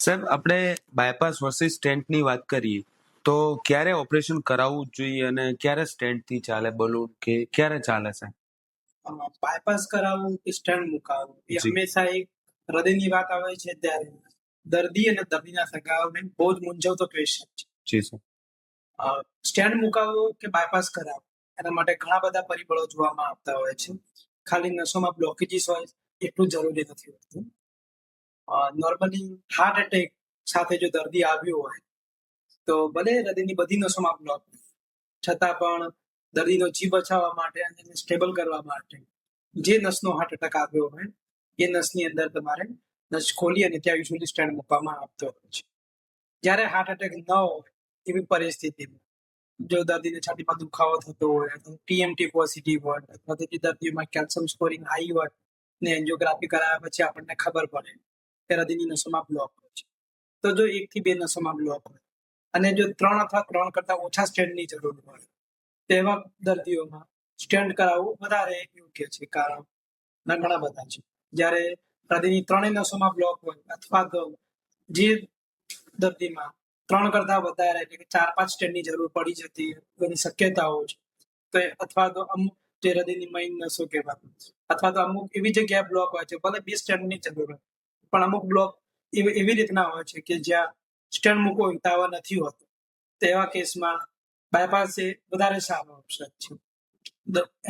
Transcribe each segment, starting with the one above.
સાહેબ, આપણે bypass versus સ્ટેન્ટની વાત કરીએ તો ક્યારે ઓપરેશન કરાવવું જોઈએ અને ક્યારે સ્ટેન્ટથી ચાલે બલૂન કે ક્યારે ચાલે સાહેબ? બાયપાસ કરાવવું કે સ્ટેન્ટ મુકાવવું એ જી. હંમેશા એક હૃદયની વાત આવે છે ત્યારે દર્દી અને દર્દીના સગાઓને બહુ જ મૂંઝવતો ક્વેશ્ચન છે. જી સર. સ્ટેન્ટ મુકાવવો કે બાયપાસ કરાવવું એના માટે ઘણા બધા પરિબળો જોવામાં આવતા હોય છે. ખાલી નસોમાં બ્લોકેજીસ હોય એટલું જરૂરી નથી હોતું. નોર્મલી હાર્ટ એટેક સાથે જો દર્દી આવ્યો હોય તો ભલે હૃદયની બધી નસોમાં બ્લોક છતાં પણ દર્દીનો જીવ બચાવવા માટે અને એને સ્ટેબલ કરવા માટે જે નસનો હાર્ટ એટેક આવ્યો હોય એ નસની અંદર તમારે નસ ખોલી અને ત્યાં યુઝ્યુઅલી સ્ટેન્ટ મૂકવામાં આવતો હોય છે. જ્યારે હાર્ટ એટેક ન હોય એવી પરિસ્થિતિમાં જો દર્દીને છાતીમાં દુખાવો થતો હોય અથવા ટીએમટી પોઝિટિવ હોય અથવા તો જે દર્દીઓમાં કેલ્શિયમ સ્કોરિંગ હાઈ હોય ને એન્જિયોગ્રાફી કરાવ્યા પછી આપણને ખબર પડે કે હૃદયની નસોમાં બ્લોક હોય છે. તો જો 1 થી 2 નસોમાં બ્લોક હોય અને જો 3 અથવા 3 કરતા ઓછા સ્ટેન્ટની જરૂર હોય તેવા દર્દીઓમાં સ્ટેન્ટ કરાવવું વધારે યોગ્ય છે. કારણ ઘણા બધા છે. જ્યારે હૃદયની 3 નસોમાં બ્લોક હોય અથવા તો જે દર્દીમાં 3 કરતા વધારે એટલે કે 4-5 સ્ટેન્ટની જરૂર પડી જતી એની શક્યતાઓ છે. તો અથવા તો અમુક જે હૃદયની મેઇન નસો કહેવાય અથવા તો અમુક એવી જગ્યાએ બ્લોક હોય છે ભલે 2 સ્ટેન્ટની જરૂર હોય પણ અમુક બ્લોક એવી રીતના હોય છે કે જ્યાં સ્ટેન્ટ મૂકવો હિતાવહ નથી હોતો. તેવા કેસમાં બાયપાસ એ વધારે સારો ઓપ્શન છે.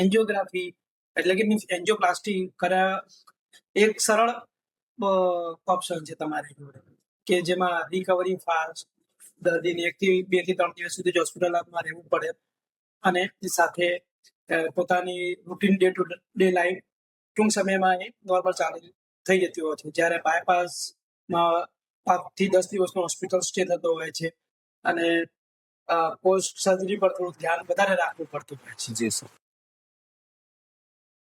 એન્જિયોગ્રાફી એટલે કે મીન્સ એન્જિયોપ્લાસ્ટી કરાવવા એક સરળ ઓપ્શન છે તમારી જોડે કે જેમાં રિકવરી ફાસ્ટ દર્દીને 1 થી 2 થી 3 દિવસ સુધી હોસ્પિટલમાં રહેવું પડે અને સાથે પોતાની routine day to day life ટૂંક સમયમાં એ નોર્મલ ચાલુ થઈ જતી હોય છે. જ્યારે બાયપાસમાં 5 થી 10 દિવસનો હોસ્પિટલ સ્ટે થતો હોય છે અને પોસ્ટ સર્જરી પર થોડું ધ્યાન વધારે રાખવું પડતું હોય છે. જી સર.